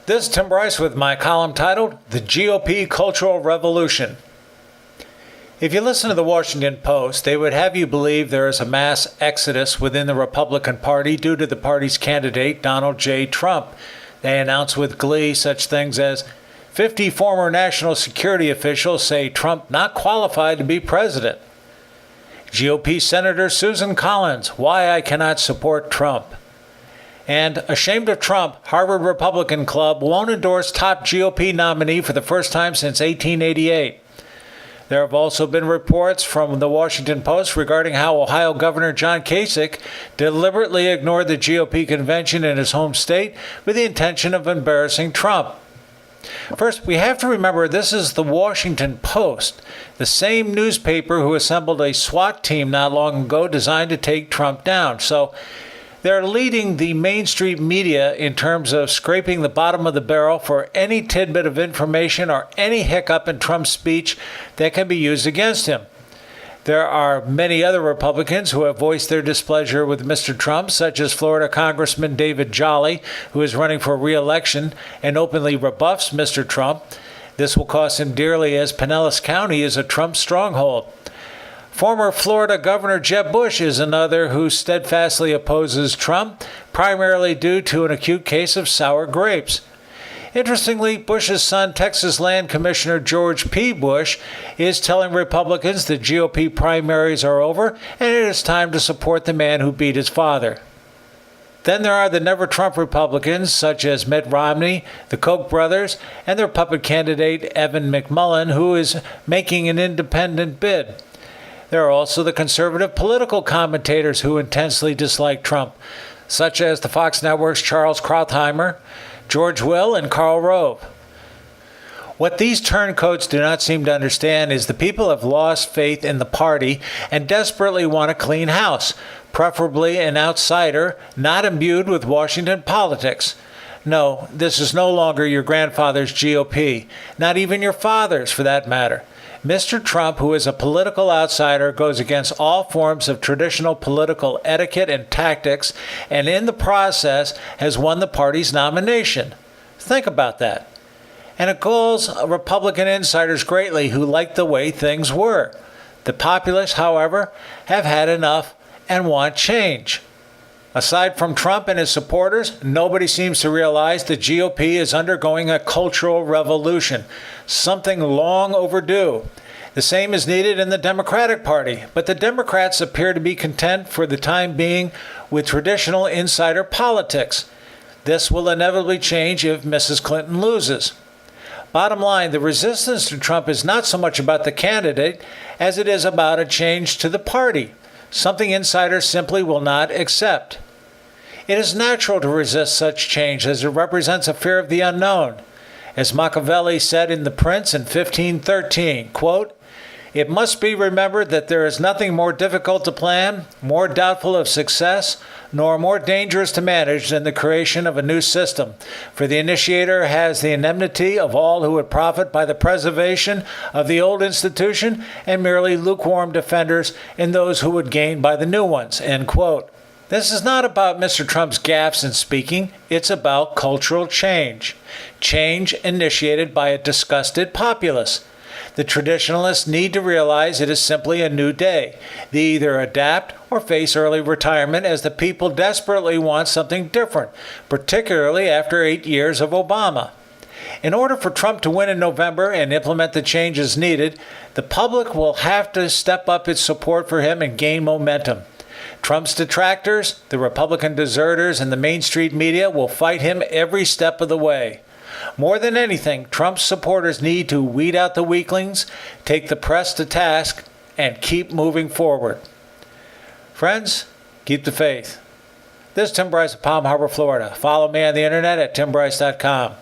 This is Tim Bryce with my column titled, The GOP Cultural Revolution. If you listen to the Washington Post, they would have you believe there is a mass exodus within the Republican Party due to the party's candidate, Donald J. Trump. They announce with glee such things as 50 former national security officials say Trump not qualified to be president. GOP Senator Susan Collins, why I cannot support Trump. And ashamed of Trump, Harvard Republican Club won't endorse top GOP nominee for the first time since 1888. There have also been reports from the Washington Post regarding how Ohio Governor John Kasich deliberately ignored the GOP convention in his home state with the intention of embarrassing Trump. First, we have to remember this is the Washington Post, the same newspaper who assembled a SWAT team not long ago designed to take Trump down. So they're leading the mainstream media in terms of scraping the bottom of the barrel for any tidbit of information or any hiccup in Trump's speech that can be used against him. There are many other Republicans who have voiced their displeasure with Mr. Trump, such as Florida Congressman David Jolly, who is running for re-election and openly rebuffs Mr. Trump. This will cost him dearly, as Pinellas County is a Trump stronghold. Former Florida Governor Jeb Bush is another who steadfastly opposes Trump, primarily due to an acute case of sour grapes. Interestingly, Bush's son, Texas Land Commissioner George P. Bush, is telling Republicans the GOP primaries are over and it is time to support the man who beat his father. Then there are the Never Trump Republicans, such as Mitt Romney, the Koch brothers, and their puppet candidate, Evan McMullin, who is making an independent bid. There are also the conservative political commentators who intensely dislike Trump, such as the Fox Network's Charles Krauthammer, George Will, and Karl Rove. What these turncoats do not seem to understand is the people have lost faith in the party and desperately want a clean house, preferably an outsider not imbued with Washington politics. No, this is no longer your grandfather's GOP, not even your father's for that matter. Mr. Trump, who is a political outsider, goes against all forms of traditional political etiquette and tactics, and in the process has won the party's nomination. Think about that. And it galls Republican insiders greatly who like the way things were. The populace, however, have had enough and want change. Aside from Trump and his supporters, nobody seems to realize the GOP is undergoing a cultural revolution, something long overdue. The same is needed in the Democratic Party, but the Democrats appear to be content for the time being with traditional insider politics. This will inevitably change if Mrs. Clinton loses. Bottom line, the resistance to Trump is not so much about the candidate as it is about a change to the party, something insiders simply will not accept. It is natural to resist such change as it represents a fear of the unknown. As Machiavelli said in The Prince in 1513, quote, "It must be remembered that there is nothing more difficult to plan, more doubtful of success, nor more dangerous to manage than the creation of a new system. For the initiator has the enmity of all who would profit by the preservation of the old institution, and merely lukewarm defenders in those who would gain by the new ones." End quote. This is not about Mr. Trump's gaffes in speaking. It's about cultural change. Change initiated by a disgusted populace. The traditionalists need to realize it is simply a new day. They either adapt or face early retirement as the people desperately want something different, particularly after 8 years of Obama. In order for Trump to win in November and implement the changes needed, the public will have to step up its support for him and gain momentum. Trump's detractors, the Republican deserters, and the mainstream media will fight him every step of the way. More than anything, Trump's supporters need to weed out the weaklings, take the press to task, and keep moving forward. Friends, keep the faith. This is Tim Bryce of Palm Harbor, Florida. Follow me on the internet at timbryce.com.